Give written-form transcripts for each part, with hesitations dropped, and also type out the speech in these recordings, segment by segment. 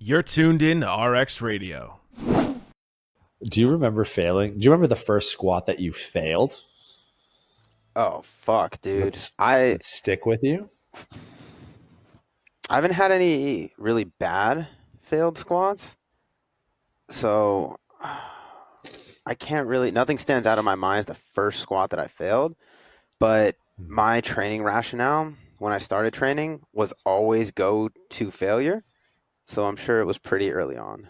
You're tuned in to RX Radio. Do you remember failing? Do you remember the first squat that you failed? Oh fuck, dude. Let's stick with you. I haven't had any really bad failed squats, so I can't really. Nothing stands out of my mind as the first squat that I failed. But my training rationale when I started training was always go to failure. So I'm sure it was pretty early on.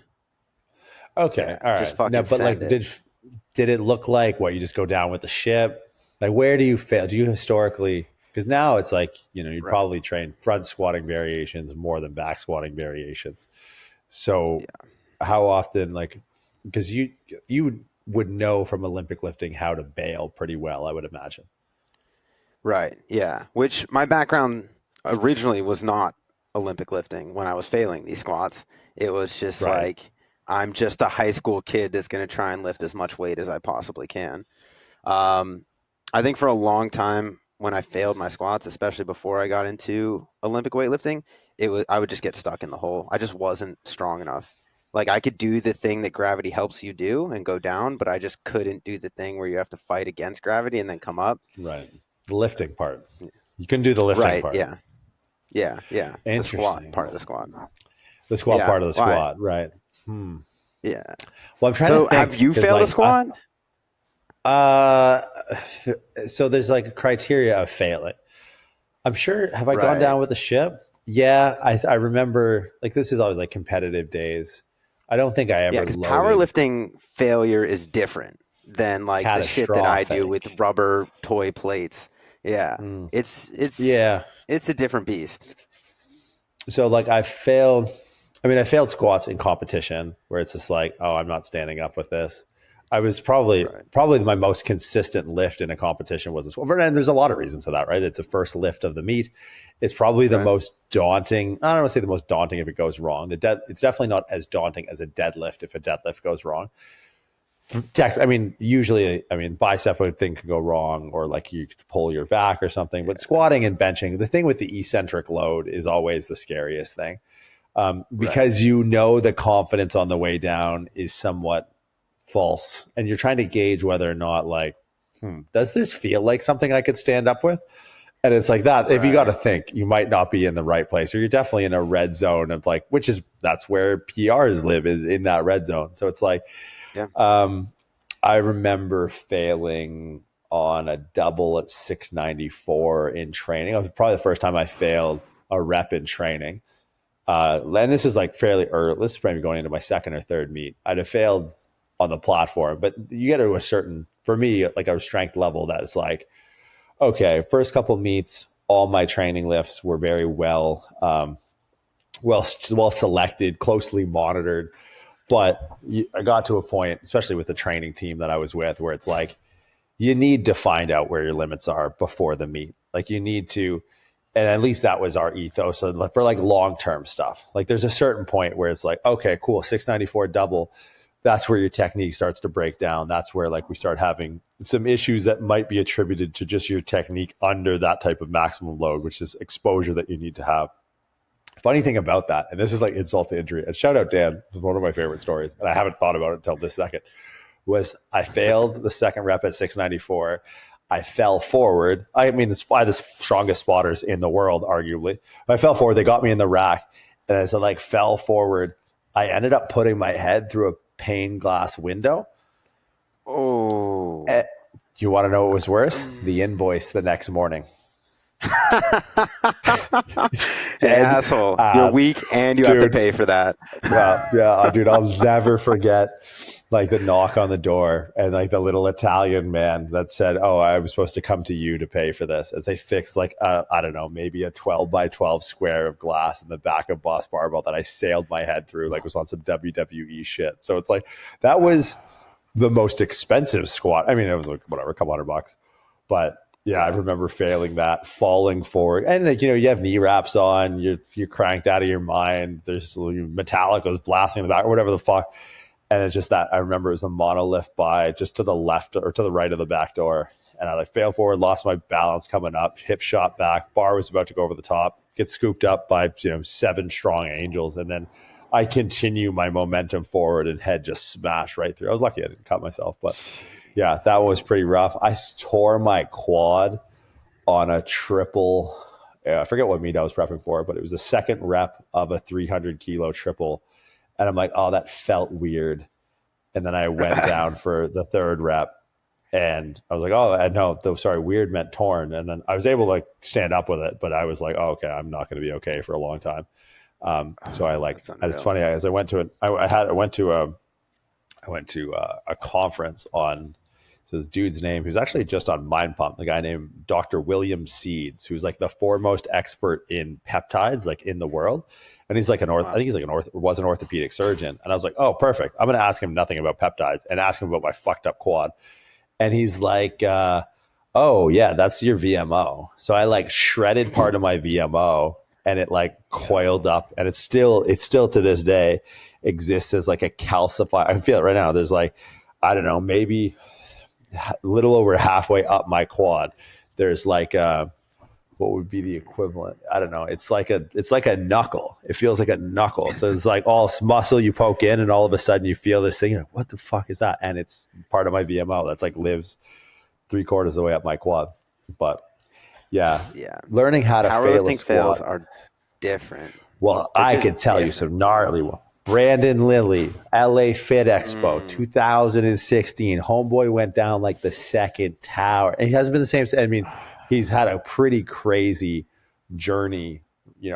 Okay, Yeah, all just right. Now, fucking but like, send it. did it look like what you just go down with the ship? Like, where do you fail? Do you historically? Because now it's like you Right. probably train front squatting variations more than back squatting variations. So Yeah. how often, like, because you would know from Olympic lifting how to bail pretty well, I would imagine. Right. Yeah. Which my background originally was not Olympic lifting when I was failing these squats. It was just Right. like I'm just a high school kid that's going to try and lift as much weight as I possibly can. Um, I think for a long time when I failed my squats, especially before I got into Olympic weightlifting, I would just get stuck in the hole. I just wasn't strong enough. Like I could do the thing that gravity helps you do and go down, but I just couldn't do the thing where you have to fight against gravity and then come up. Right. The lifting part. You couldn't do the lifting Right. part. Yeah. Yeah. Yeah. The squat Interesting. part of the squat. The squat Yeah. part of the Why? squat, right? Hmm. Yeah. Well, I'm trying to So think have you because, failed a like, squat? uh, so there's like a criteria of failing. I'm sure. Have I gone Right. down with the ship? Yeah, I remember. Like, this is always like competitive days. I don't think I Yeah, ever because loaded powerlifting failure is different than like the shit that I do with catastrophic. rubber toy plates. Yeah. Mm. It's it's Yeah. it's a different beast. So like I failed. I mean, I failed squats in competition where it's just like, oh, I'm not standing up with this. I was Right. probably my most consistent lift in a competition was a squat. And there's a lot of reasons for that, right? It's the first lift of the meet. It's probably the Right. most daunting. I don't want to say the most daunting if it goes wrong. It's definitely not as daunting as a deadlift if a deadlift goes wrong. I mean, usually, I mean, bicep thing could go wrong, or like you could pull your back or something. But Yeah. squatting and benching, the thing with the eccentric load is always the scariest thing, Right. because the confidence on the way down is somewhat false, and you're trying to gauge whether or not, like, does this feel like something I could stand up with? And it's like that. If you got to Right. think, you might not be in the right place, or you're definitely in a red zone of like, that's where PRs live, is in that red zone. So it's like, Yeah. I remember failing on a double at 694 in training. It was probably the first time I failed a rep in training. And this is like fairly early. This is probably going into my second or third meet. I'd have failed on the platform, but you get to a certain, for me, like a strength level that is like, okay, first couple meets, all my training lifts were very well selected, closely monitored. But I got to a point, especially with the training team that I was with, where it's like, you need to find out where your limits are before the meet. Like, you need to, and at least that was our ethos. So like, for like long-term stuff, like there's a certain point where it's like, okay, cool, 694 double. That's where your technique starts to break down. That's where like we start having some issues that might be attributed to just your technique under that type of maximum load, which is exposure that you need to have. Funny thing about that, and this is like insult to injury, and shout out Dan, this is one of my favorite stories, and I haven't thought about it until this second, was I failed the second rep at 694. I fell forward. I mean, it's probably the strongest spotters in the world, arguably. But I fell forward. They got me in the rack. And as I like fell forward, I ended up putting my head through a pane glass window. Oh. Eh, you want to know what was worse? The invoice the next morning. Dead Asshole. You're ass. weak and you have to Dude, pay for that. yeah, dude, I'll never forget like the knock on the door and like the little Italian man that said, "Oh, I was supposed to come to you to pay for this," as they fixed like I don't know, maybe a 12 by 12 square of glass in the back of Boss Barbell that I sailed my head through, like it was on some WWE shit. So it's like that was the most expensive squat. I mean, it was like whatever, a couple $100, but yeah, I Yeah. remember failing that, falling forward, and like you have knee wraps on, you're cranked out of your mind. There's Metallica's blasting in the back or whatever the fuck, and it's just that I remember it was a monolift by just to the left or to the right of the back door, and I like failed forward, lost my balance coming up, hip shot back, bar was about to go over the top, get scooped up by 7 strong angels, and then I continue my momentum forward and head just smashed right through. I was lucky I didn't cut myself, but yeah, that was pretty rough. I tore my quad on a triple. I forget what meet I was prepping for, but it was the second rep of a 300 kilo triple. And I'm like, oh, that felt weird. And then I went down for the third rep. And I was like, oh, no, sorry, weird meant torn. And then I was able to like stand up with it, but I was like, oh, okay, I'm not going to be okay for a long time. So I like, and it's funny as I went to I went to a conference on this dude's name who's actually just on Mind Pump, the guy named Dr. William Seeds, who's like the foremost expert in peptides, like in the world. And he's like I think he's like was an orthopedic surgeon. And I was like, oh, perfect. I'm going to ask him nothing about peptides and ask him about my fucked up quad. And he's like, oh yeah, that's your VMO. So I like shredded part of my VMO and it like coiled up, and it's still to this day exists as like a calcified. I feel it right now. There's like, I don't know, maybe a little over halfway up my quad. There's like what would be the equivalent? I don't know. It's like a knuckle. It feels like a knuckle. So it's like all muscle you poke in, and all of a sudden you feel this thing. Like, what the fuck is that? And it's part of my VMO that's like lives 3/4 of the way up my quad. But yeah, learning how to fail a squat. Fails are different. Well, I could tell you some gnarly one. Brandon Lilly, LA Fit Expo, 2016. Homeboy went down like the second tower. And he hasn't been the same. I mean, he's had a pretty crazy journey,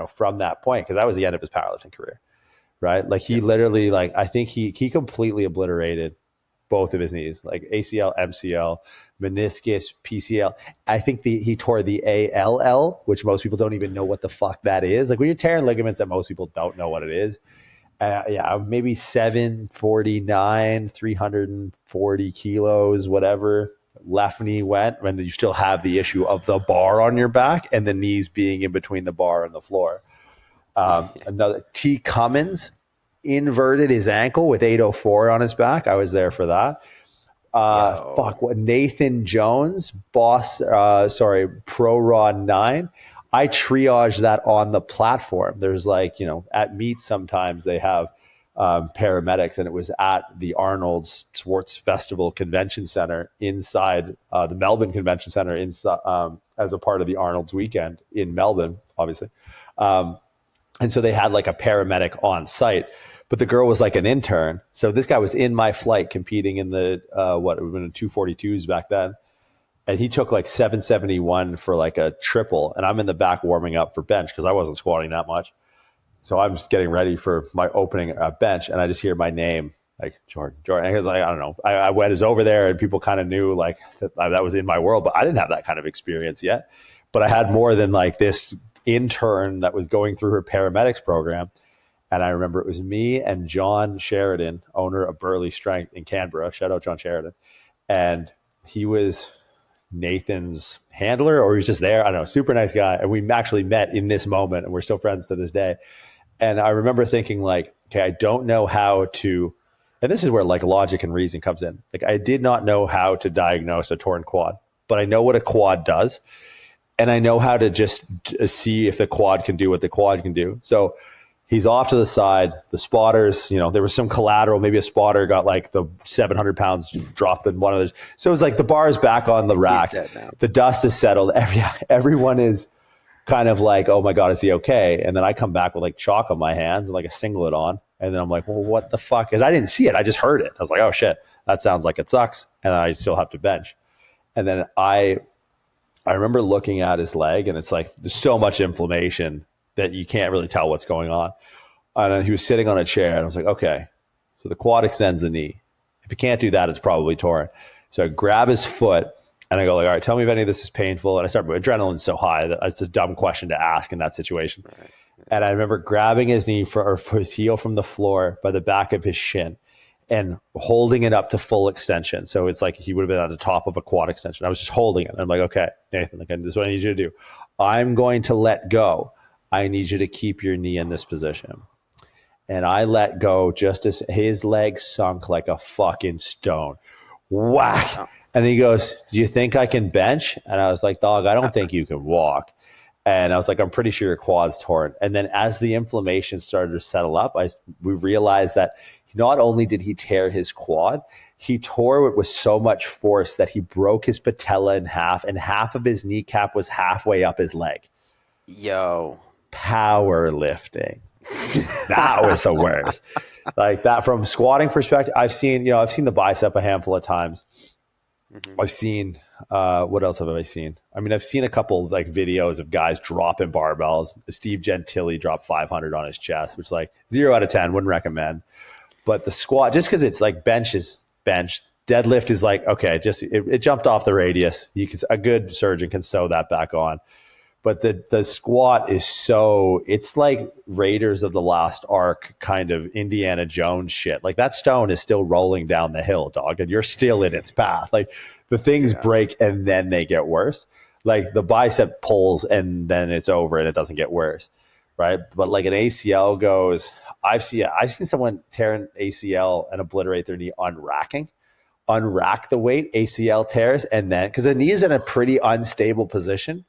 from that point, because that was the end of his powerlifting career, right? Like he literally, like, I think he completely obliterated both of his knees, like ACL, MCL, meniscus, PCL. I think he tore the ALL, which most people don't even know what the fuck that is. Like when you're tearing ligaments that most people don't know what it is. Maybe 749, 340 kilos, whatever. Left knee went, and you still have the issue of the bar on your back and the knees being in between the bar and the floor. Another T. Cummins inverted his ankle with 804 on his back. I was there for that. Nathan Jones, Pro Raw 9. I triage that on the platform. There's like, at meets sometimes they have paramedics, and it was at the Arnold Sports Festival Convention Center inside the Melbourne Convention Center as a part of the Arnold's weekend in Melbourne, obviously. And so they had like a paramedic on site, but the girl was like an intern. So this guy was in my flight competing in the, it would have been 242s back then. And he took like 771 for like a triple. And I'm in the back warming up for bench because I wasn't squatting that much. So I'm just getting ready for my opening bench. And I just hear my name, like Jordan. And like, I don't know. I was over there and people kind of knew like that was in my world, but I didn't have that kind of experience yet. But I had more than like this intern that was going through her paramedics program. And I remember it was me and John Sheridan, owner of Burley Strength in Canberra. Shout out John Sheridan. And he was Nathan's handler, or he was just there. I don't know, super nice guy. And we actually met in this moment, and we're still friends to this day. And I remember thinking like, okay, I don't know how to, and this is where like logic and reason comes in. Like I did not know how to diagnose a torn quad, but I know what a quad does. And I know how to just see if the quad can do what the quad can do. So he's off to the side. The spotters, there was some collateral. Maybe a spotter got like the 700 pounds dropped in one of those. So it was like the bar is back on the rack. The dust is settled. Everyone is kind of like, oh my God, is he okay? And then I come back with like chalk on my hands and like a singlet on. And then I'm like, well, what the fuck? And I didn't see it. I just heard it. I was like, oh shit, that sounds like it sucks. And I still have to bench. And then I remember looking at his leg, and it's like, there's so much inflammation that you can't really tell what's going on. And he was sitting on a chair, and I was like, okay, so the quad extends the knee. If you can't do that, it's probably torn. So I grab his foot, and I go like, all right, tell me if any of this is painful. And I start, adrenaline's so high that it's a dumb question to ask in that situation. Right. And I remember grabbing his knee for his heel from the floor by the back of his shin and holding it up to full extension. So it's like he would have been at the top of a quad extension. I was just holding it. And I'm like, okay, Nathan, this is what I need you to do. I'm going to let go. I need you to keep your knee in this position. And I let go just as his leg sunk like a fucking stone. Whack. And he goes, do you think I can bench? And I was like, dog, I don't think you can walk. And I was like, I'm pretty sure your quad's torn. And then as the inflammation started to settle up, we realized that not only did he tear his quad, he tore it with so much force that he broke his patella in half, and half of his kneecap was halfway up his leg. Yo. Powerlifting. That was the worst. Like that from squatting perspective, I've seen the bicep a handful of times. Mm-hmm. I've seen, what else have I seen? I mean, I've seen a couple like videos of guys dropping barbells. Steve Gentili dropped 500 on his chest, which like 0 out of 10, wouldn't recommend. But the squat, just because it's like bench is bench, deadlift is like, okay, just it jumped off the radius. A good surgeon can sew that back on. But the squat is it's like Raiders of the Lost Ark kind of Indiana Jones shit. Like that stone is still rolling down the hill, dog, and you're still in its path. Like the things break and then they get worse. Like the bicep pulls and then it's over and it doesn't get worse, right? But like an ACL goes, I've seen someone tear an ACL and obliterate their knee unrack the weight, ACL tears, and then because the knee is in a pretty unstable position.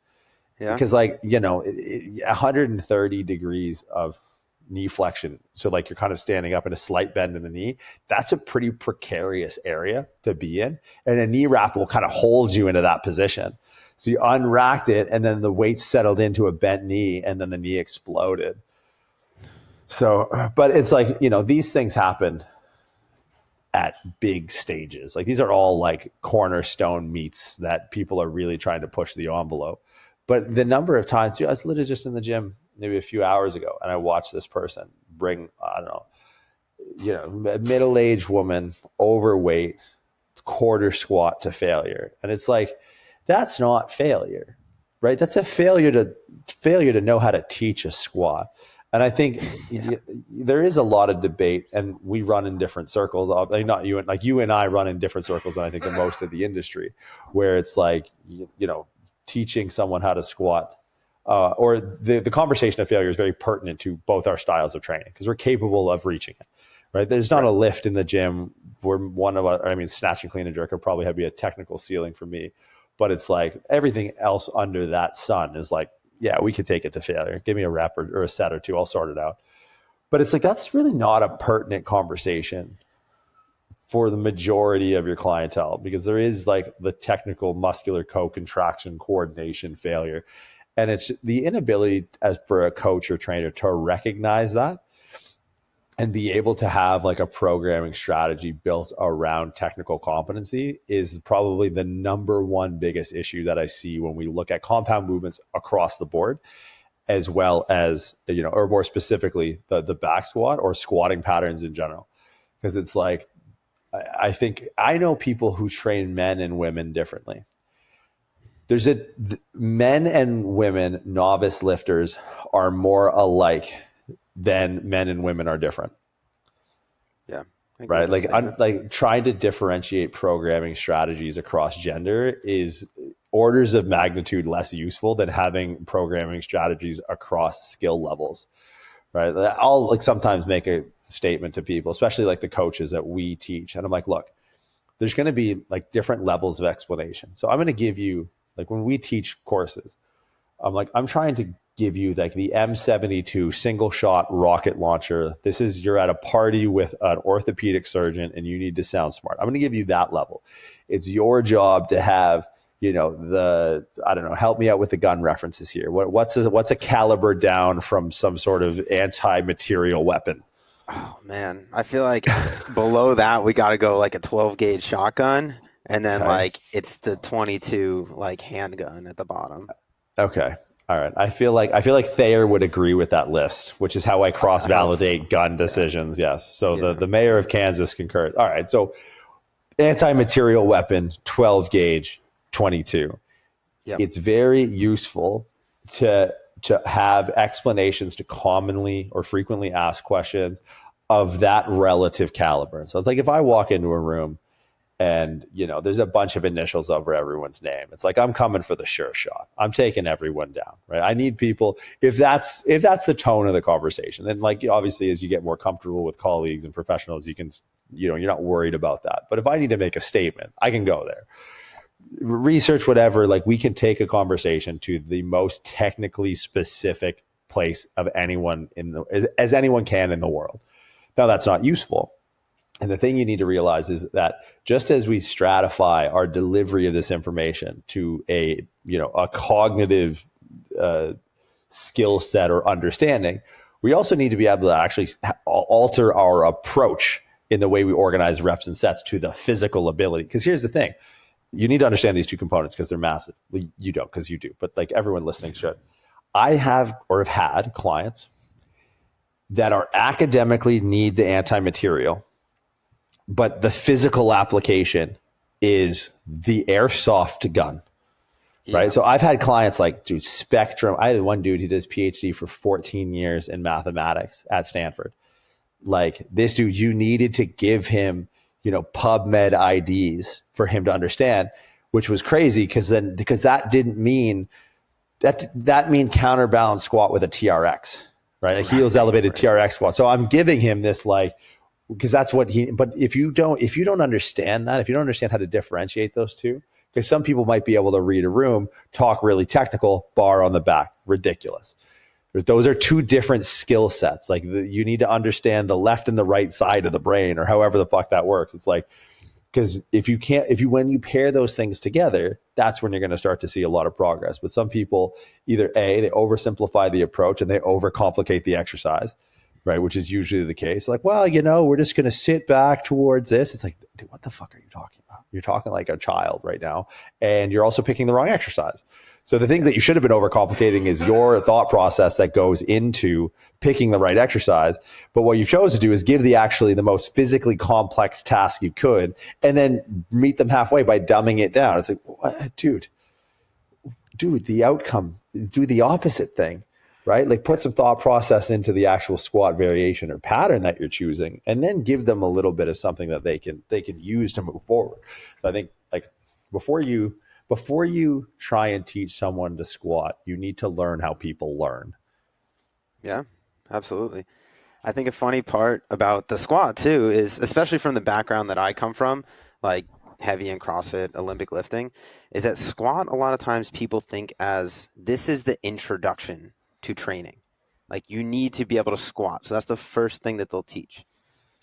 Yeah. Because 130 degrees of knee flexion. So like you're kind of standing up in a slight bend in the knee. That's a pretty precarious area to be in. And a knee wrap will kind of hold you into that position. So you unracked it and then the weight settled into a bent knee and then the knee exploded. So, but it's like, these things happen at big stages. Like these are all like cornerstone meets that people are really trying to push the envelope. But the number of times, I was literally just in the gym maybe a few hours ago, and I watched this person bring, I don't know, a middle-aged woman, overweight, quarter squat to failure. And it's like, that's not failure, right? That's a failure to know how to teach a squat. And I think there is a lot of debate, and we run in different circles. Not you, like you and I run in different circles than I think in most of the industry, where it's like, teaching someone how to squat, or the conversation of failure is very pertinent to both our styles of training because we're capable of reaching it, right? There's not a lift in the gym where snatch and clean and jerk would probably be a technical ceiling for me, but it's like everything else under that sun is like, yeah, we could take it to failure. Give me a rep or a set or two, I'll sort it out. But it's like, that's really not a pertinent conversation for the majority of your clientele, because there is like the technical muscular co-contraction coordination failure. And it's the inability for a coach or trainer to recognize that and be able to have like a programming strategy built around technical competency is probably the number one biggest issue that I see when we look at compound movements across the board, as well as, or more specifically the back squat or squatting patterns in general. Because it's like, I think I know people who train men and women differently. Men and women novice lifters are more alike than men and women are different. Yeah. Right. Like trying to differentiate programming strategies across gender is orders of magnitude less useful than having programming strategies across skill levels. Right. I'll like sometimes make a statement to people, especially like the coaches that we teach. And I'm like, look, there's going to be like different levels of explanation. So I'm going to give you, like when we teach courses, I'm trying to give you like the M72 single shot rocket launcher. You're at a party with an orthopedic surgeon and you need to sound smart. I'm going to give you that level. It's your job to have, help me out with the gun references here. What's a caliber down from some sort of anti-material weapon? Oh man, I feel like below that we got to go like a 12 gauge shotgun, and then like it's the 22 like handgun at the bottom. Okay, all right. I feel like Thayer would agree with that list, which is how I cross-validate gun decisions. Yeah. Yes. So the mayor of Kansas concurred. All right. So anti-material weapon, 12 gauge, 22. Yep. It's very useful to have explanations to commonly or frequently asked questions of that relative caliber. So it's like if I walk into a room and, there's a bunch of initials over everyone's name, it's like, I'm coming for the sure shot. I'm taking everyone down, right? I need people, if that's the tone of the conversation, then like, obviously as you get more comfortable with colleagues and professionals, you can, you're not worried about that. But if I need to make a statement, I can go there. research, whatever, like we can take a conversation to the most technically specific place of anyone as anyone can in the world. Now that's not useful. And the thing you need to realize is that just as we stratify our delivery of this information to a cognitive skill set or understanding, we also need to be able to actually alter our approach in the way we organize reps and sets to the physical ability. Because here's the thing. You need to understand these two components because they're massive. Well, you don't, because you do, but like everyone listening should. I have had clients that are academically need the anti-material, but the physical application is the airsoft gun, right? Yeah. So I've had clients like, dude, Spectrum. I had one dude, he did his PhD for 14 years in mathematics at Stanford. Like this dude, you needed to give him, PubMed IDs for him to understand, which was crazy because that didn't mean that mean counterbalance squat with a TRX, right? Like heels elevated TRX squat. So I'm giving him this because that's what but if you don't understand that, if you don't understand how to differentiate those two, because some people might be able to read a room, talk really technical, bar on the back, ridiculous. Those are two different skill sets. Like you need to understand the left and the right side of the brain, or however the fuck that works. It's like, because when you pair those things together, that's when you're going to start to see a lot of progress. But some people either they oversimplify the approach and they overcomplicate the exercise, right? Which is usually the case. Like, well, we're just going to sit back towards this. It's like, dude, what the fuck are you talking about? You're talking like a child right now. And you're also picking the wrong exercise. So the thing that you should have been overcomplicating is your thought process that goes into picking the right exercise. But what you've chosen to do is give the most physically complex task you could, and then meet them halfway by dumbing it down. It's like, what? Dude, the outcome, do the opposite thing, right? Like put some thought process into the actual squat variation or pattern that you're choosing, and then give them a little bit of something that they can use to move forward. So I think like before you try and teach someone to squat, you need to learn how people learn. Yeah, absolutely. I think a funny part about the squat too is, especially from the background that I come from, like heavy and CrossFit, Olympic lifting, is that squat, a lot of times people think as this is the introduction to training. Like you need to be able to squat. So that's the first thing that they'll teach.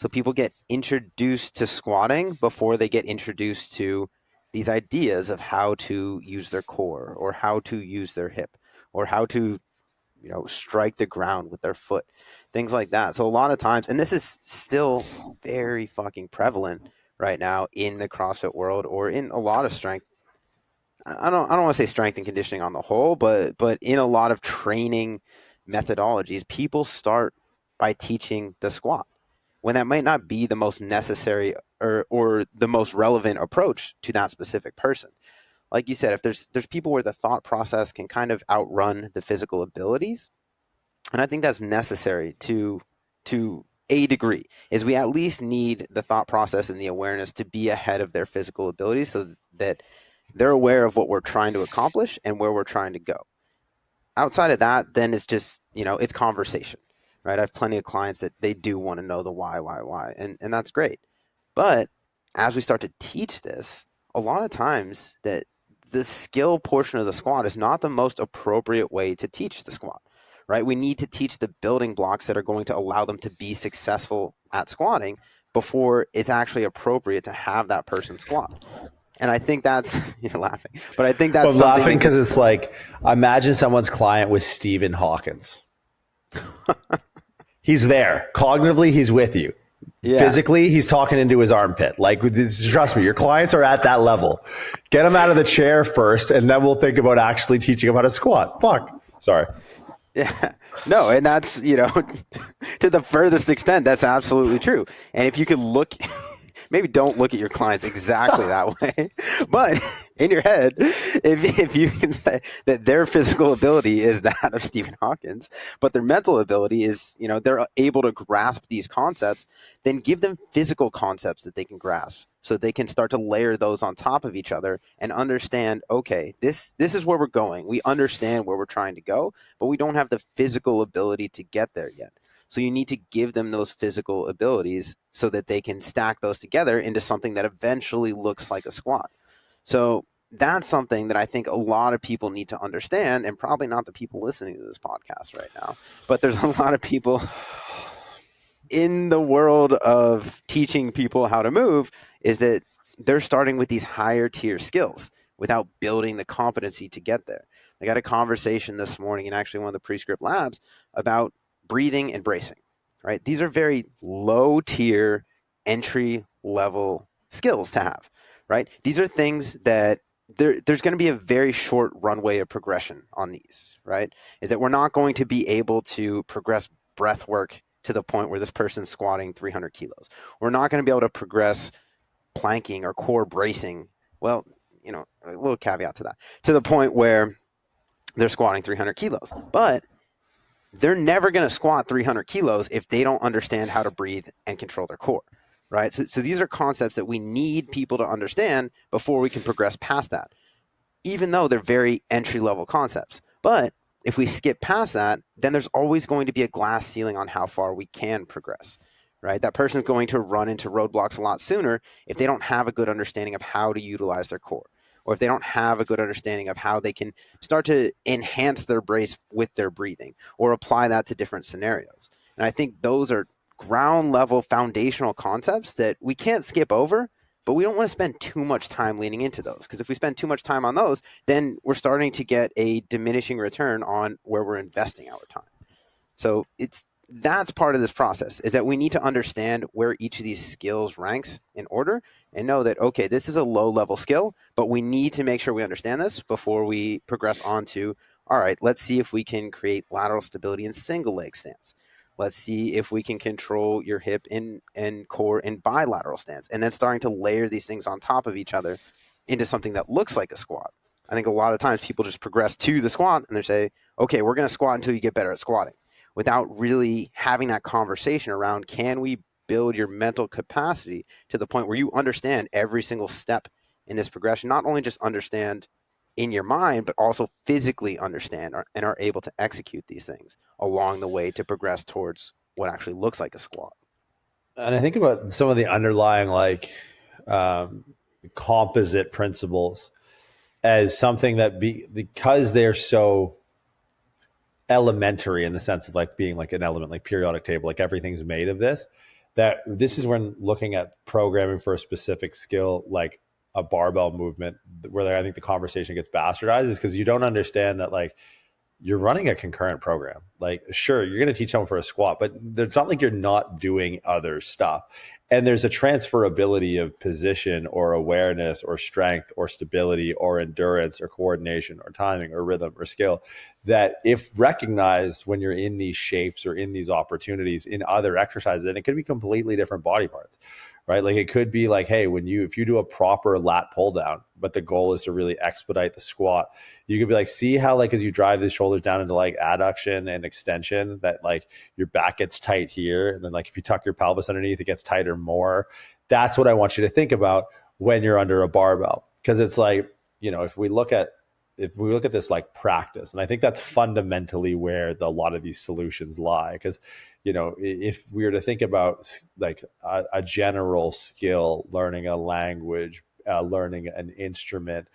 So people get introduced to squatting before they get introduced to these ideas of how to use their core, or how to use their hip, or how to, strike the ground with their foot, things like that. So a lot of times, and this is still very fucking prevalent right now in the CrossFit world, or in a lot of strength. I don't want to say strength and conditioning on the whole, but in a lot of training methodologies, people start by teaching the squat, when that might not be the most necessary or the most relevant approach to that specific person. Like you said, if there's people where the thought process can kind of outrun the physical abilities, and I think that's necessary to a degree, is we at least need the thought process and the awareness to be ahead of their physical abilities, so that they're aware of what we're trying to accomplish and where we're trying to go. Outside of that, then it's just, it's conversation, right? I have plenty of clients that they do want to know the why, and that's great. But as we start to teach this, a lot of times that the skill portion of the squat is not the most appropriate way to teach the squat, right? We need to teach the building blocks that are going to allow them to be successful at squatting before it's actually appropriate to have that person squat. And I think that's, you're laughing, but I think that's I'm laughing because it's like, imagine someone's client was Stephen Hawkins. He's there. Cognitively, he's with you. Yeah. Physically, he's talking into his armpit. Like, trust me, your clients are at that level. Get him out of the chair first, and then we'll think about actually teaching him how to squat. Fuck. Sorry. Yeah. No, and that's, to the furthest extent, that's absolutely true. And if you could look... Maybe don't look at your clients exactly that way, but in your head, if you can say that their physical ability is that of Stephen Hawkins, but their mental ability is, they're able to grasp these concepts, then give them physical concepts that they can grasp, so they can start to layer those on top of each other and understand, okay, this is where we're going. We understand where we're trying to go, but we don't have the physical ability to get there yet. So you need to give them those physical abilities so that they can stack those together into something that eventually looks like a squat. So that's something that I think a lot of people need to understand, and probably not the people listening to this podcast right now, but there's a lot of people in the world of teaching people how to move, is that they're starting with these higher tier skills without building the competency to get there. I got a conversation this morning in actually one of the Prescript labs about breathing and bracing, right? These are very low tier entry level skills to have, right? These are things that there's going to be a very short runway of progression on these, right? Is that we're not going to be able to progress breath work to the point where this person's squatting 300 kilos. We're not going to be able to progress planking or core bracing. Well, a little caveat to that, to the point where they're squatting 300 kilos. But they're never going to squat 300 kilos if they don't understand how to breathe and control their core, right? So these are concepts that we need people to understand before we can progress past that, even though they're very entry-level concepts. But if we skip past that, then there's always going to be a glass ceiling on how far we can progress, right? That person's going to run into roadblocks a lot sooner if they don't have a good understanding of how to utilize their core, or if they don't have a good understanding of how they can start to enhance their brace with their breathing or apply that to different scenarios. And I think those are ground level foundational concepts that we can't skip over, but we don't want to spend too much time leaning into those, because if we spend too much time on those, then we're starting to get a diminishing return on where we're investing our time. So that's part of this process, is that we need to understand where each of these skills ranks in order and know that, okay, this is a low level skill, but we need to make sure we understand this before we progress on to, all right, let's see if we can create lateral stability in single leg stance. Let's see if we can control your hip and core in bilateral stance, and then starting to layer these things on top of each other into something that looks like a squat. I think a lot of times people just progress to the squat and they say, okay, we're going to squat until you get better at squatting, without really having that conversation around, can we build your mental capacity to the point where you understand every single step in this progression, not only just understand in your mind, but also physically understand and are able to execute these things along the way to progress towards what actually looks like a squat. And I think about some of the underlying um, composite principles as something that because they're so elementary in the sense of like being like an element, like periodic table, like everything's made of this, that this is when looking at programming for a specific skill, like a barbell movement, where I think the conversation gets bastardized, is because you don't understand that like you're running a concurrent program. Like, sure, you're going to teach someone for a squat, but it's not like you're not doing other stuff. And there's a transferability of position or awareness or strength or stability or endurance or coordination or timing or rhythm or skill that, if recognized when you're in these shapes or in these opportunities in other exercises, and it could be completely different body parts, right? Like it could be like, hey, if you do a proper lat pull down, but the goal is to really expedite the squat, you could be like, see how like as you drive the shoulders down into like adduction and extension, that like your back gets tight here, and then like if you tuck your pelvis underneath, it gets tighter more. That's what I want you to think about when you're under a barbell, because it's like, if we look at this like practice, and I think that's fundamentally where a lot of these solutions lie, because if we were to think about like a general skill, learning a language, learning an instrument,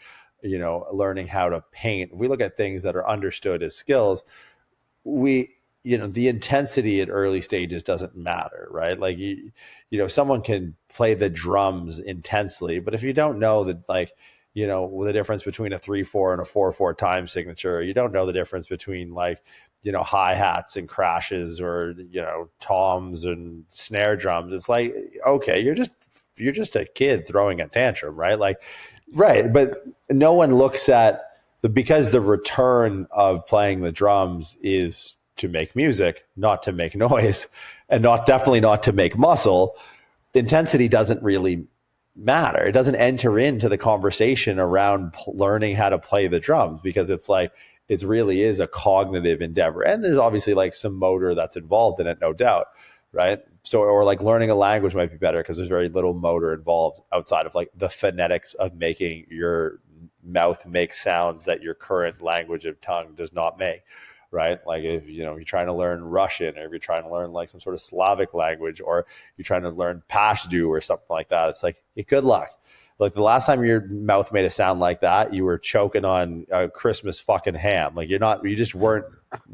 learning how to paint, if we look at things that are understood as skills, the intensity at early stages doesn't matter, right? Like someone can play the drums intensely, but if you don't know that, like, the difference between a 3/4 and a 4/4 time signature, you don't know the difference between like, hi-hats and crashes, or, toms and snare drums. It's like, okay, you're just a kid throwing a tantrum, right? Like, right. But no one looks at because the return of playing the drums is to make music, not to make noise, and definitely not to make muscle. Intensity doesn't really matter. It doesn't enter into the conversation around learning how to play the drums, because it's like, it really is a cognitive endeavor. And there's obviously like some motor that's involved in it, no doubt. Right. So, or like learning a language might be better because there's very little motor involved outside of like the phonetics of making your mouth make sounds that your current language of tongue does not make. Right. Like if, you're trying to learn Russian, or if you're trying to learn like some sort of Slavic language, or you're trying to learn Pashto or something like that, it's like, good luck. Like the last time your mouth made a sound like that, you were choking on a Christmas fucking ham. Like you just weren't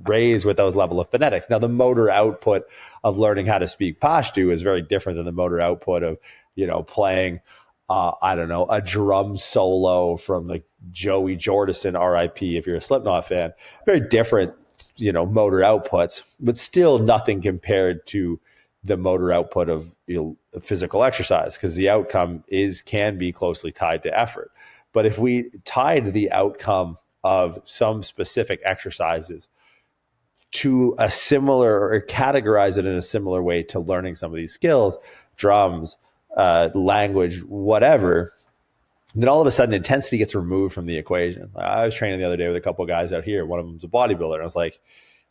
raised with those level of phonetics. Now the motor output of learning how to speak Pashto is very different than the motor output of, playing, I don't know, a drum solo from like Joey Jordison, RIP, if you're a Slipknot fan. Very different, motor outputs, but still nothing compared to the motor output of physical exercise, because the outcome can be closely tied to effort. But if we tied the outcome of some specific exercises to a similar, or categorize it in a similar way to learning some of these skills, drums, language, whatever, then all of a sudden intensity gets removed from the equation. I was training the other day with a couple of guys out here. One of them's a bodybuilder. And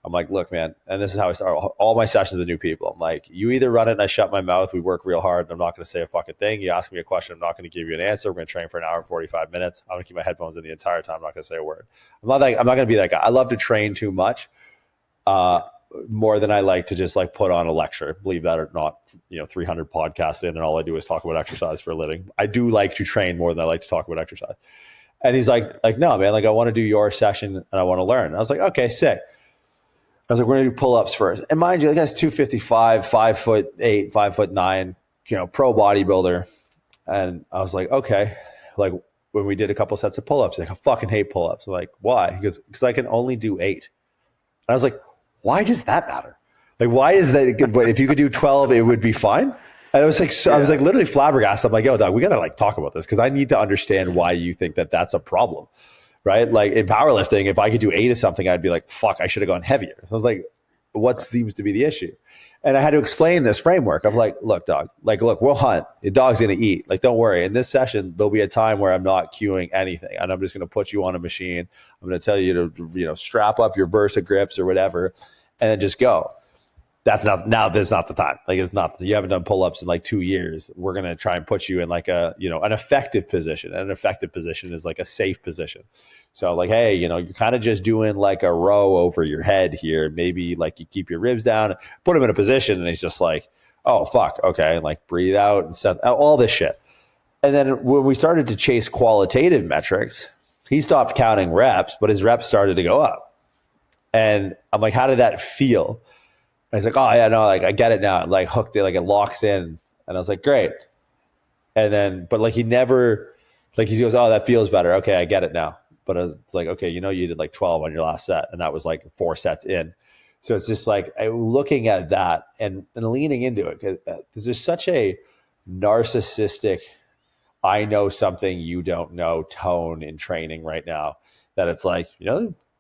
I'm like, look, man, and this is how I start all my sessions with new people. I'm like, you either run it and I shut my mouth. We work real hard. And I'm not going to say a fucking thing. You ask me a question, I'm not going to give you an answer. We're going to train for an hour and 45 minutes. I'm going to keep my headphones in the entire time. I'm not going to say a word. I'm not going to be that guy. I love to train too much, more than I like to just like put on a lecture. Believe that or not, 300 podcasts in, and all I do is talk about exercise for a living. I do like to train more than I like to talk about exercise. And he's like, no, man, like I want to do your session and I want to learn. And I was like, okay, sick. I was like, we're going to do pull-ups first. And mind you, the guy's 255, 5'8", 5'9", pro bodybuilder. And I was like, okay. Like when we did a couple sets of pull-ups, like I fucking hate pull-ups. I'm like, why? He goes, because I can only do 8. And I was like, why does that matter? Like, why is that? But if you could do 12, it would be fine. And I was like, I was like literally flabbergasted. I'm like, yo, dog, we got to like talk about this, because I need to understand why you think that that's a problem. Right? Like in powerlifting, if I could do 8 of something, I'd be like, fuck, I should have gone heavier. So I was like, what seems to be the issue? And I had to explain this framework of like, look, dog, like, look, we'll hunt. Your dog's going to eat. Like, don't worry. In this session, there'll be a time where I'm not cueing anything. And I'm just going to put you on a machine. I'm going to tell you to, strap up your Versa grips or whatever, and then just go. That's not the time. Like, it's not, you haven't done pull-ups in like 2 years. We're going to try and put you in like an effective position. And an effective position is like a safe position. So like, hey, you're kind of just doing like a row over your head here. Maybe like you keep your ribs down, put him in a position, and he's just like, oh, fuck. Okay. And like breathe out and set all this shit. And then when we started to chase qualitative metrics, he stopped counting reps, but his reps started to go up. And I'm like, how did that feel? And he's like, oh, yeah, no, like I get it now. Like hooked it, like it locks in. And I was like, great. And then, but like he never, like he goes, oh, that feels better. Okay, I get it now. But I was like, okay, you did like 12 on your last set, and that was like 4 sets in. So it's just like looking at that and leaning into it, because there's such a narcissistic, I know something you don't know tone in training right now, that it's like,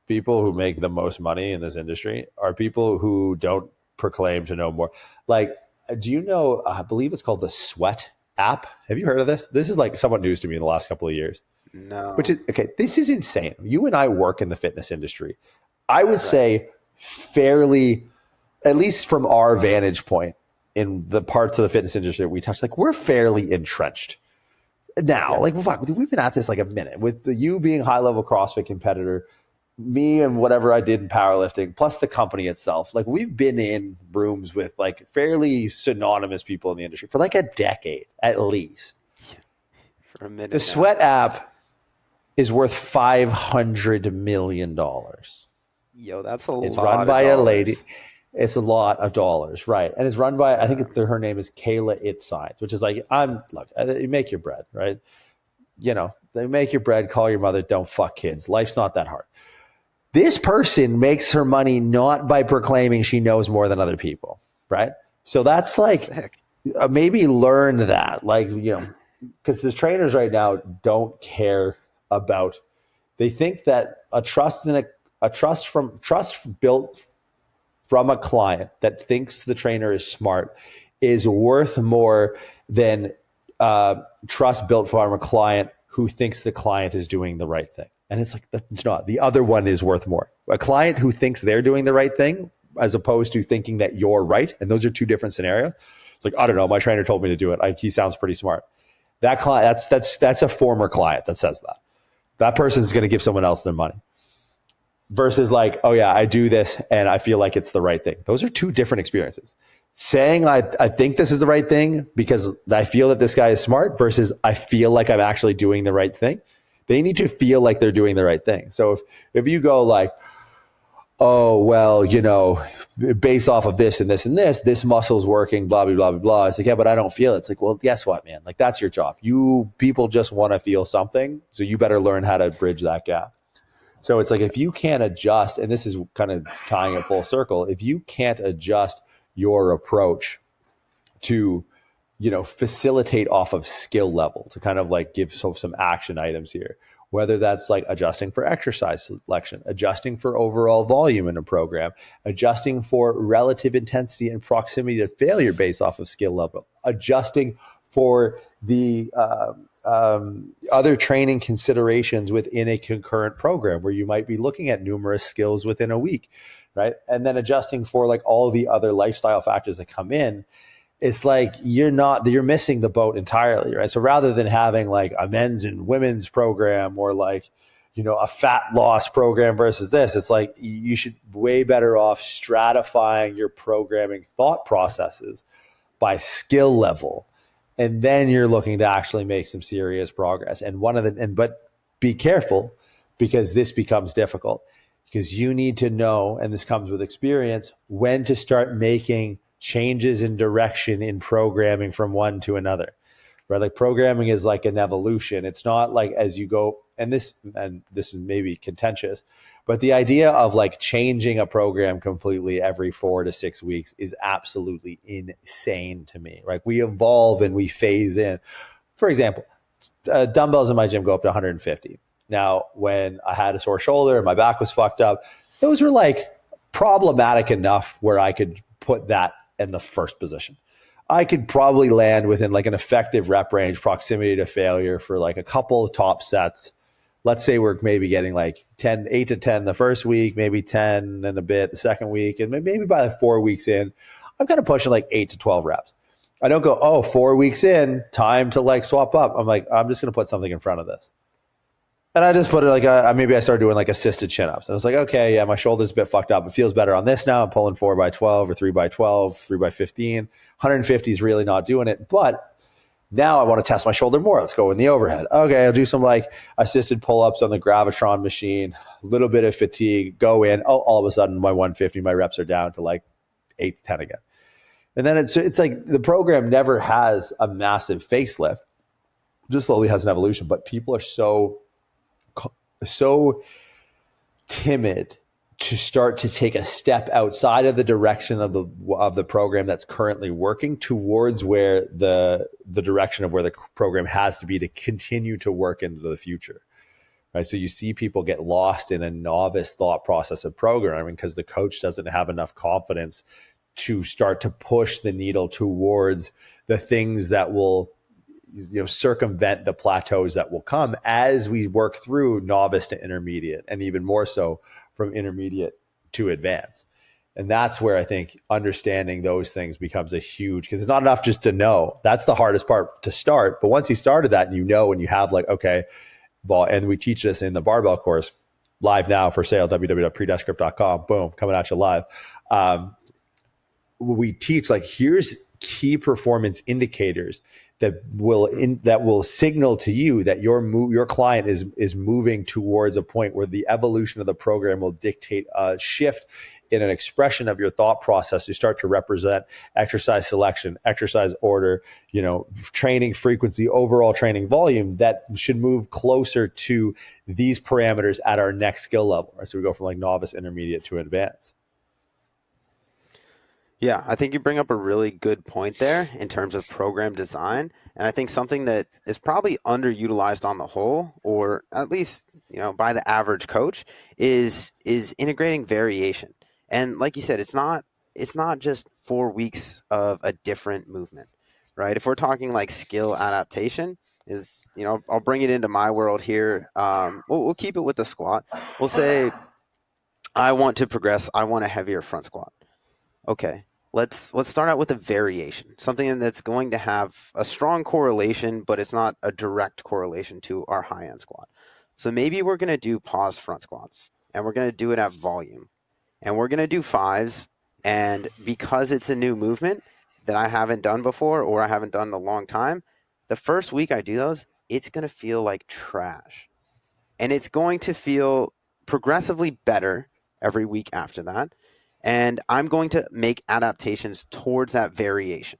people who make the most money in this industry are people who don't proclaim to know more. Like, do you know, I believe it's called the Sweat app. Have you heard of this? This is like somewhat news to me in the last couple of years. No. Which is, okay, this is insane. You and I work in the fitness industry. I would say fairly, at least from our vantage point in the parts of the fitness industry that we touch, like we're fairly entrenched now. Yeah. Like, fuck, we've been at this like a minute, with you being a high-level CrossFit competitor, me and whatever I did in powerlifting, plus the company itself. Like, we've been in rooms with like fairly synonymous people in the industry for like a decade at least. For a minute. The Sweat app is worth $500 million. Yo, that's a lot. It's run by a lady. It's a lot of dollars, right? And it's run by, I think her name is Kayla It-Signs, which is like, look, you make your bread, right? They make your bread, call your mother, don't fuck kids. Life's not that hard. This person makes her money not by proclaiming she knows more than other people, right? So that's like, maybe learn that, like, because the trainers right now don't care about, they think that a trust built from a client that thinks the trainer is smart is worth more than trust built from a client who thinks the client is doing the right thing. And it's like, it's not. The other one is worth more. A client who thinks they're doing the right thing as opposed to thinking that you're right. And those are two different scenarios. It's like, I don't know, my trainer told me to do it. He sounds pretty smart. That client, that's a former client that says that. That person's going to give someone else their money. Versus like, oh yeah, I do this and I feel like it's the right thing. Those are two different experiences. saying I think this is the right thing because I feel that this guy is smart versus I feel like I'm actually doing the right thing. They need to feel like they're doing the right thing. So if you go like, oh, well, based off of this and this and this muscle's working, blah, blah, blah, blah, blah. It's like, yeah, but I don't feel it. It's like, well, guess what, man? Like, that's your job. You people just want to feel something. So you better learn how to bridge that gap. So it's like, if you can't adjust, and this is kind of tying it full circle, if you can't adjust your approach to, facilitate off of skill level, to kind of like give some action items here, whether that's like adjusting for exercise selection, adjusting for overall volume in a program, adjusting for relative intensity and proximity to failure based off of skill level, adjusting for the other training considerations within a concurrent program where you might be looking at numerous skills within a week, right? And then adjusting for like all the other lifestyle factors that come in. It's like you're missing the boat entirely, right? So rather than having like a men's and women's program or like, a fat loss program versus this, it's like you should way better off stratifying your programming thought processes by skill level. And then you're looking to actually make some serious progress. And but be careful, because this becomes difficult, because you need to know, and this comes with experience, when to start making changes in direction in programming from one to another, right? Like programming is like an evolution. It's not like as you go, and this is maybe contentious, but the idea of like changing a program completely every 4 to 6 weeks is absolutely insane to me. Right? We evolve and we phase in. For example, dumbbells in my gym go up to 150. Now, when I had a sore shoulder and my back was fucked up, those were like problematic enough where I could put that in the first position. I could probably land within like an effective rep range, proximity to failure for like a couple of top sets. Let's say we're maybe getting like 8 to 10 the first week, maybe 10 and a bit the second week. And maybe by the 4 weeks in, I'm kind of pushing like 8 to 12 reps. I don't go, 4 weeks in, time to like swap up. I'm like, I'm just going to put something in front of this. And I just put it like maybe I started doing like assisted chin-ups. And I was like, okay, yeah, my shoulder's a bit fucked up. It feels better on this now. I'm pulling 4 by 12 or 3 by 12, 3 by 15. 150 is really not doing it. But now I want to test my shoulder more. Let's go in the overhead. Okay, I'll do some like assisted pull-ups on the Gravitron machine, a little bit of fatigue, go in. Oh, all of a sudden my 150, my reps are down to like 8 to 10 again. And then it's like the program never has a massive facelift, just slowly has an evolution. But people are so timid to start to take a step outside of the direction of the program that's currently working towards where the direction of where the program has to be to continue to work into the future. Right? So you see people get lost in a novice thought process of programming because the coach doesn't have enough confidence to start to push the needle towards the things that will circumvent the plateaus that will come as we work through novice to intermediate, and even more so from intermediate to advanced. And that's where I think understanding those things becomes a huge, because it's not enough just to know. That's the hardest part to start. But once you've started that and and you have like, okay, and we teach this in the barbell course, live now for sale, www.predescript.com, boom, coming at you live. We teach like, here's key performance indicators that will signal to you that your client is moving towards a point where the evolution of the program will dictate a shift in an expression of your thought process to start to represent exercise selection, exercise order, training frequency, overall training volume that should move closer to these parameters at our next skill level. Right? So we go from like novice, intermediate to advanced. Yeah, I think you bring up a really good point there in terms of program design. And I think something that is probably underutilized on the whole, or at least, by the average coach, is integrating variation. And like you said, it's not just 4 weeks of a different movement, right? If we're talking like skill adaptation, I'll bring it into my world here. We'll keep it with the squat. We'll say I want to progress. I want a heavier front squat. Okay, let's start out with a variation, something that's going to have a strong correlation, but it's not a direct correlation to our high-end squat. So maybe we're going to do pause front squats, and we're going to do it at volume, and we're going to do 5s, And because it's a new movement that I haven't done before or I haven't done in a long time, the first week I do those, it's going to feel like trash. And it's going to feel progressively better every week after that. And I'm going to make adaptations towards that variation,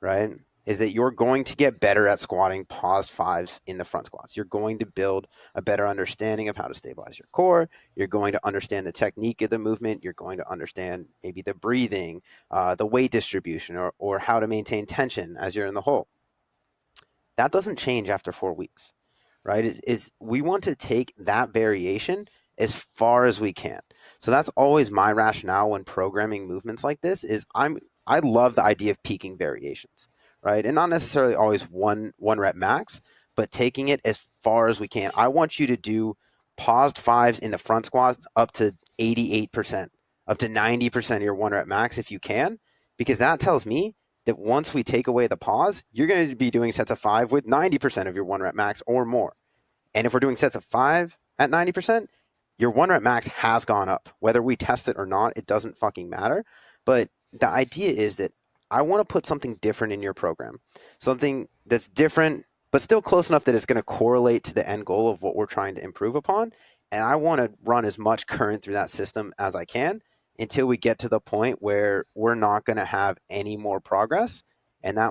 right? Is that you're going to get better at squatting paused fives in the front squats. You're going to build a better understanding of how to stabilize your core. You're going to understand the technique of the movement. You're going to understand maybe the breathing, the weight distribution, or how to maintain tension as you're in the hole. That doesn't change after 4 weeks, right? Is we want to take that variation as far as we can. So that's always my rationale when programming movements like this is I love the idea of peaking variations, right? And not necessarily always one rep max, but taking it as far as we can. I want you to do paused fives in the front squat up to 88%, up to 90% of your 1 rep max if you can, because that tells me that once we take away the pause, you're going to be doing sets of 5 with 90% of your 1 rep max or more. And if we're doing sets of 5 at 90%, your 1 rep max has gone up. Whether we test it or not, it doesn't fucking matter. But the idea is that I want to put something different in your program, something that's different, but still close enough that it's going to correlate to the end goal of what we're trying to improve upon. And I want to run as much current through that system as I can until we get to the point where we're not going to have any more progress. And that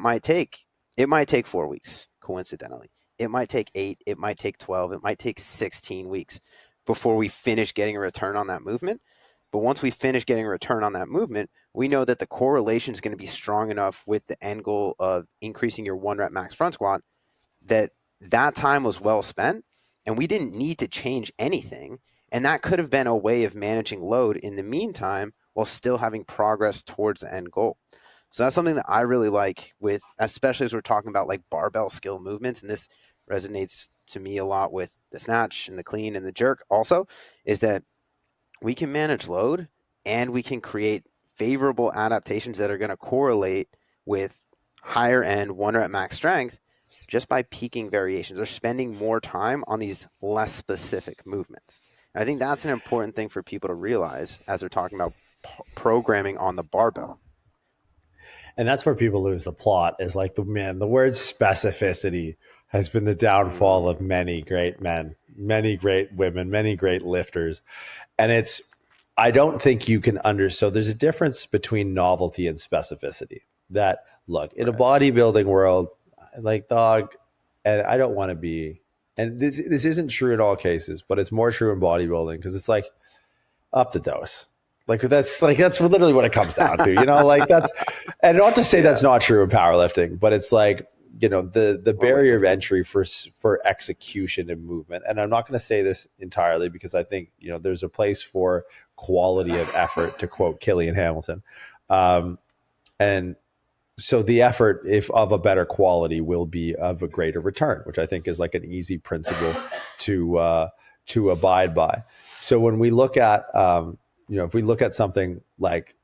it might take 4 weeks, coincidentally. It might take 8, it might take 12, it might take 16 weeks before we finish getting a return on that movement. But once we finish getting a return on that movement, we know that the correlation is going to be strong enough with the end goal of increasing your 1 rep max front squat that that time was well spent and we didn't need to change anything. And that could have been a way of managing load in the meantime while still having progress towards the end goal. So that's something that I really like with, especially as we're talking about like barbell skill movements. And this resonates to me a lot with the snatch and the clean and the jerk also, is that we can manage load and we can create favorable adaptations that are going to correlate with higher end 1 rep max strength just by peaking variations or spending more time on these less specific movements. And I think that's an important thing for people to realize as they're talking about programming on the barbell. And that's where people lose the plot is like the word specificity has been the downfall of many great men, many great women, many great lifters. And I don't think you can so there's a difference between novelty and specificity. That look, in a bodybuilding world, like dog, and I don't want to be, and this isn't true in all cases, but it's more true in bodybuilding because it's like up the dose. That's literally what it comes down to, like that's, and not to say that's not true in powerlifting, but it's like, the barrier of entry for execution and movement. And I'm not going to say this entirely because I think, there's a place for quality of effort, to quote Killian Hamilton. And so the effort, if of a better quality, will be of a greater return, which I think is like an easy principle to abide by. So when we look at, if we look at something like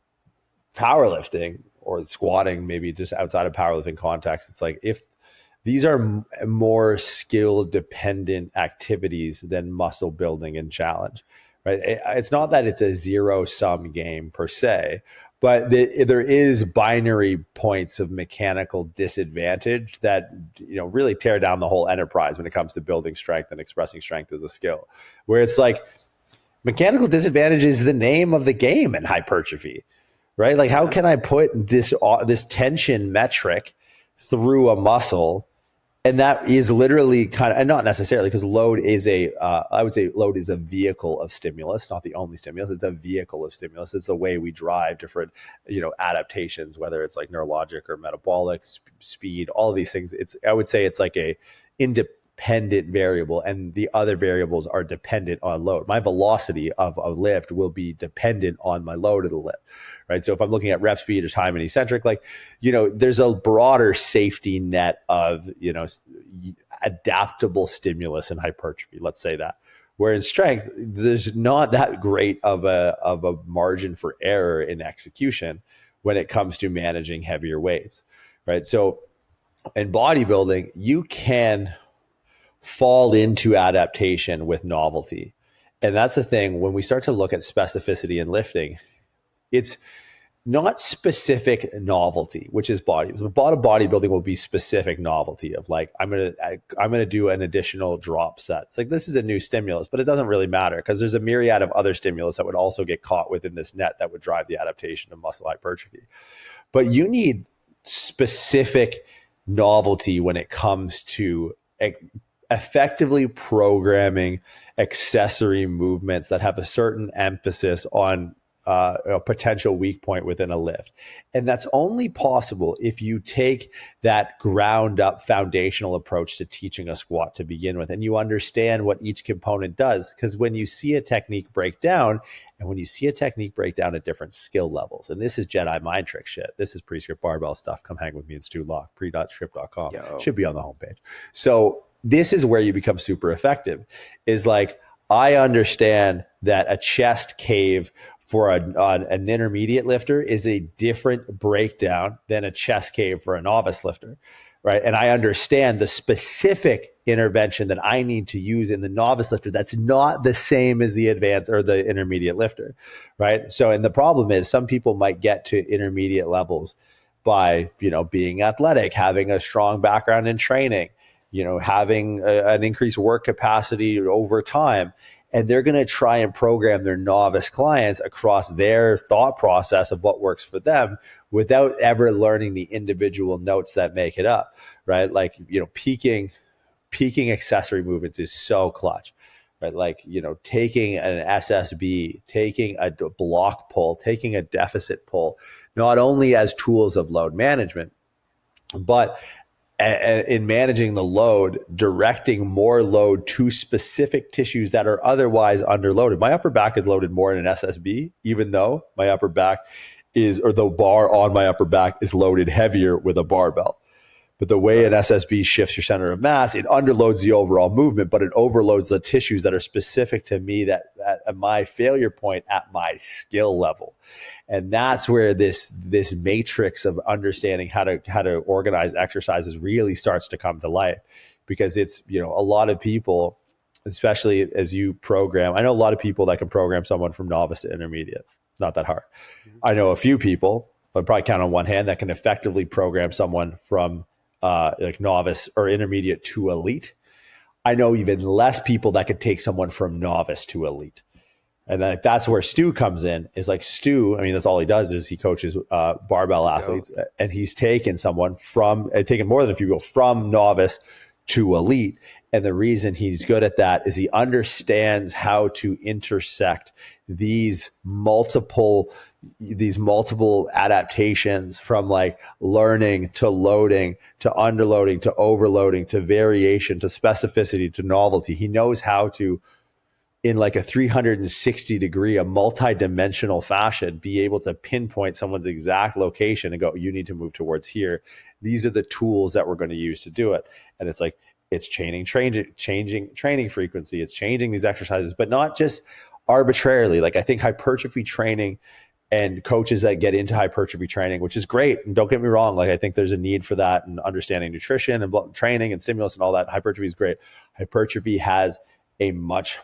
powerlifting or squatting, maybe just outside of powerlifting context, it's like if these are more skill dependent activities than muscle building and challenge, right? It's not that it's a zero sum game per se, but there is binary points of mechanical disadvantage that, really tear down the whole enterprise when it comes to building strength and expressing strength as a skill, where it's like mechanical disadvantage is the name of the game in hypertrophy, right? Like how can I put this tension metric through a muscle? And that is literally kind of, and not necessarily, because load is I would say load is a vehicle of stimulus, not the only stimulus. It's a vehicle of stimulus. It's the way we drive different, adaptations, whether it's like neurologic or metabolic, speed, all of these things. I would say it's like a independent variable, and the other variables are dependent on load. My velocity of a lift will be dependent on my load of the lift, right? So if I'm looking at rep speed or time and eccentric, there's a broader safety net of, adaptable stimulus in hypertrophy, let's say that. Where in strength, there's not that great of a margin for error in execution when it comes to managing heavier weights, right? So in bodybuilding, you can fall into adaptation with novelty. And that's the thing, when we start to look at specificity in lifting, it's not specific novelty, which is body. So a lot of bodybuilding will be specific novelty of like, I'm gonna do an additional drop set. It's like, this is a new stimulus, but it doesn't really matter because there's a myriad of other stimulus that would also get caught within this net that would drive the adaptation of muscle hypertrophy. But you need specific novelty when it comes to effectively programming accessory movements that have a certain emphasis on a potential weak point within a lift. And that's only possible if you take that ground up foundational approach to teaching a squat to begin with, and you understand what each component does. Because when you see a technique break down, and when you see a technique break down at different skill levels, and this is Jedi mind trick shit. This is pre-script barbell stuff. Come hang with me in Stu Locke, pre.script.com. Should be on the homepage. So this is where you become super effective, is like, I understand that a chest cave for an intermediate lifter is a different breakdown than a chest cave for a novice lifter, right? And I understand the specific intervention that I need to use in the novice lifter that's not the same as the advanced or the intermediate lifter, right? So, and the problem is some people might get to intermediate levels by, being athletic, having a strong background in training, having an increased work capacity over time. And they're going to try and program their novice clients across their thought process of what works for them without ever learning the individual notes that make it up, right? Like, peaking accessory movements is so clutch, right? Like, taking an SSB, taking a block pull, taking a deficit pull, not only as tools of load management, but in managing the load, directing more load to specific tissues that are otherwise underloaded. My upper back is loaded more in an SSB, even though my upper back the bar on my upper back is loaded heavier with a barbell. But the way an SSB shifts your center of mass, it underloads the overall movement, but it overloads the tissues that are specific to me, that at my failure point at my skill level. And that's where this matrix of understanding how to organize exercises really starts to come to life, because it's, a lot of people, especially as you program, I know a lot of people that can program someone from novice to intermediate. It's not that hard. I know a few people, I'd probably count on one hand, that can effectively program someone from like novice or intermediate to elite. I know even less people that could take someone from novice to elite. And that's where Stu comes in, is like Stu, that's all he does is he coaches barbell athletes, and he's taken more than a few people from novice to elite. And the reason he's good at that is he understands how to intersect these multiple adaptations, from like learning to loading to underloading to overloading to variation to specificity to novelty. He knows how to, in like a 360 degree, a multi-dimensional fashion, be able to pinpoint someone's exact location and go, you need to move towards here. These are the tools that we're going to use to do it. And it's like, it's changing training frequency. It's changing these exercises, but not just arbitrarily. Like, I think hypertrophy training and coaches that get into hypertrophy training, which is great. And don't get me wrong. Like, I think there's a need for that, and understanding nutrition and training and stimulus and all that. Hypertrophy is great. Hypertrophy has a much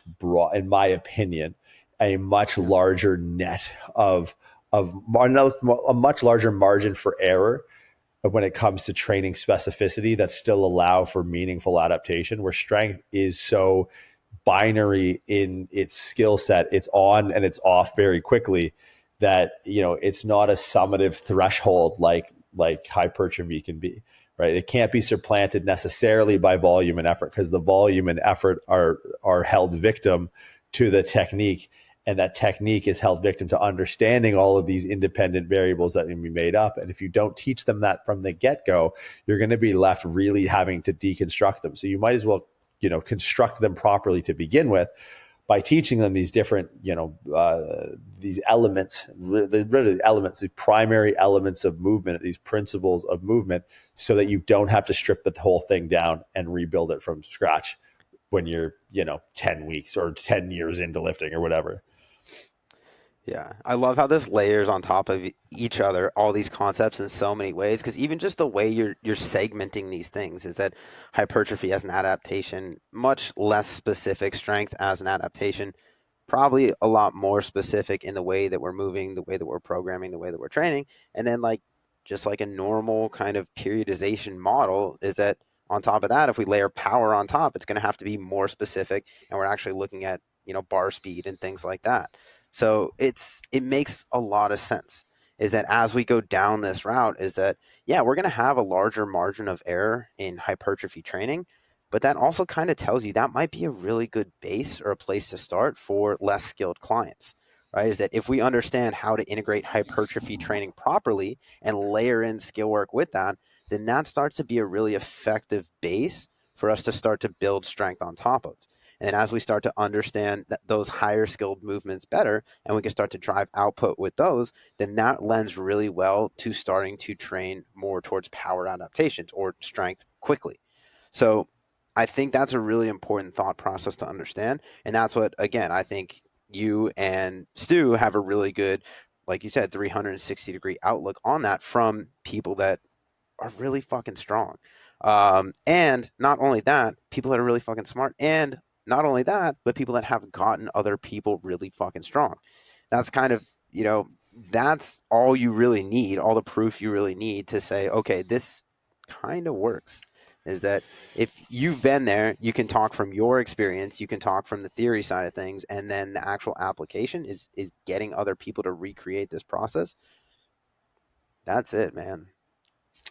in my opinion, a much larger net of a much larger margin for error when it comes to training specificity that still allow for meaningful adaptation, where strength is so binary in its skill set. It's on and it's off very quickly, that, it's not a summative threshold like hypertrophy can be. Right. It can't be supplanted necessarily by volume and effort, because the volume and effort are held victim to the technique. And that technique is held victim to understanding all of these independent variables that can be made up. And if you don't teach them that from the get-go, you're going to be left really having to deconstruct them. So you might as well, construct them properly to begin with, by teaching them these different, these elements, the primary elements of movement, these principles of movement, so that you don't have to strip the whole thing down and rebuild it from scratch when you're, 10 weeks or 10 years into lifting or whatever. Yeah, I love how this layers on top of each other, all these concepts in so many ways, because even just the way you're segmenting these things is that hypertrophy as an adaptation, much less specific strength as an adaptation, probably a lot more specific in the way that we're moving, the way that we're programming, the way that we're training. And then like just like a normal kind of periodization model is that on top of that, if we layer power on top, it's going to have to be more specific, and we're actually looking at, you know, bar speed and things like that. So it makes a lot of sense, is that as we go down this route, is that, yeah, we're going to have a larger margin of error in hypertrophy training, but that also kind of tells you that might be a really good base or a place to start for less skilled clients, right? Is that if we understand how to integrate hypertrophy training properly and layer in skill work with that, then that starts to be a really effective base for us to start to build strength on top of. And as we start to understand those higher skilled movements better, and we can start to drive output with those, then that lends really well to starting to train more towards power adaptations or strength quickly. So I think that's a really important thought process to understand. And that's what, again, I think you and Stu have a really good, like you said, 360-degree outlook on that from people that are really fucking strong. And not only that, people that are really fucking smart. And not only that, but people that have gotten other people really fucking strong. That's kind of, you know, that's all you really need, all the proof you really need to say, okay, this kind of works. Is that if you've been there, you can talk from your experience, you can talk from the theory side of things, and then the actual application is getting other people to recreate this process. That's it, man.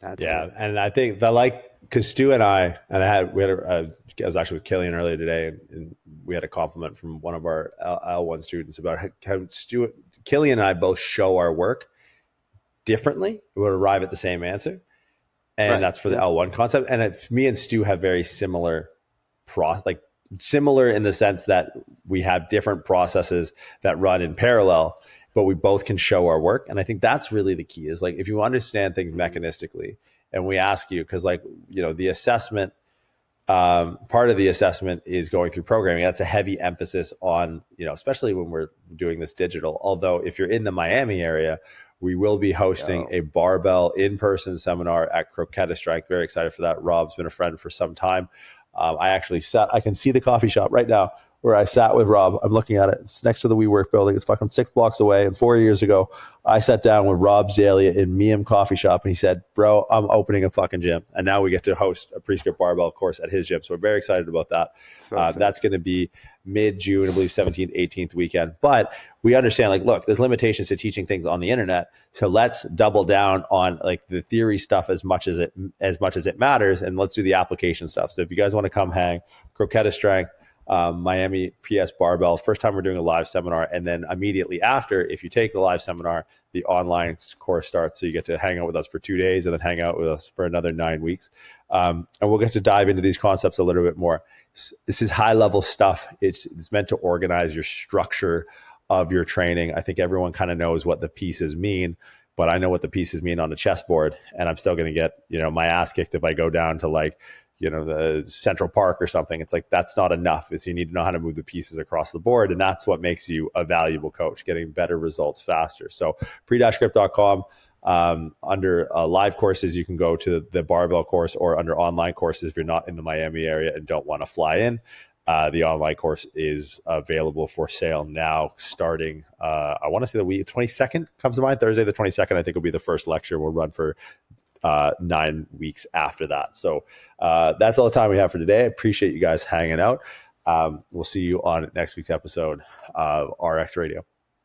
That's it. And I think that, like, because Stu and I was actually with Killian earlier today, and we had a compliment from one of our L1 students about how Killian and I both show our work differently. We would arrive at the same answer. And Right. that's for the L1 concept. And me and Stu have very similar similar in the sense that we have different processes that run in parallel, but we both can show our work. And I think that's really the key, is like, if you understand things mechanistically, and we ask you, because, like, you know, the assessment, part of the assessment is going through programming. That's a heavy emphasis on, you know, especially when we're doing this digital. Although if you're in the Miami area, we will be hosting a barbell in-person seminar at Croqueta Strength. Very excited for that. Rob's been a friend for some time. I can see the coffee shop right now where I sat with Rob. I'm looking at it. It's next to the WeWork building. It's fucking 6 blocks away. And 4 years ago, I sat down with Rob Zalia in Miam Coffee Shop, and he said, bro, I'm opening a fucking gym. And now we get to host a Prescript Barbell course at his gym. So we're very excited about that. That's going to be mid-June, I believe 17th, 18th weekend. But we understand, like, look, there's limitations to teaching things on the internet. So let's double down on, like, the theory stuff as much as it matters. And let's do the application stuff. So if you guys want to come hang, Croqueta Strength, Miami PS Barbell. First time we're doing a live seminar. And then immediately after, if you take the live seminar, the online course starts. So you get to hang out with us for 2 days and then hang out with us for another 9 weeks. And we'll get to dive into these concepts a little bit more. This is high level stuff. It's meant to organize your structure of your training. I think everyone kind of knows what the pieces mean, but I know what the pieces mean on the chessboard, and I'm still going to get, you know, my ass kicked if I go down to, like, you know, the Central Park or something. It's like, that's not enough. Is you need to know how to move the pieces across the board. And that's what makes you a valuable coach, getting better results faster. So pre-script.com, under live courses, you can go to the barbell course, or under online courses, if you're not in the Miami area and don't want to fly in, the online course is available for sale now, starting, I want to say the week 22nd comes to mind. Thursday the 22nd, I think, will be the first lecture. We'll run for 9 weeks after that. So that's all the time we have for today. I appreciate you guys hanging out. We'll see you on next week's episode of RX Radio.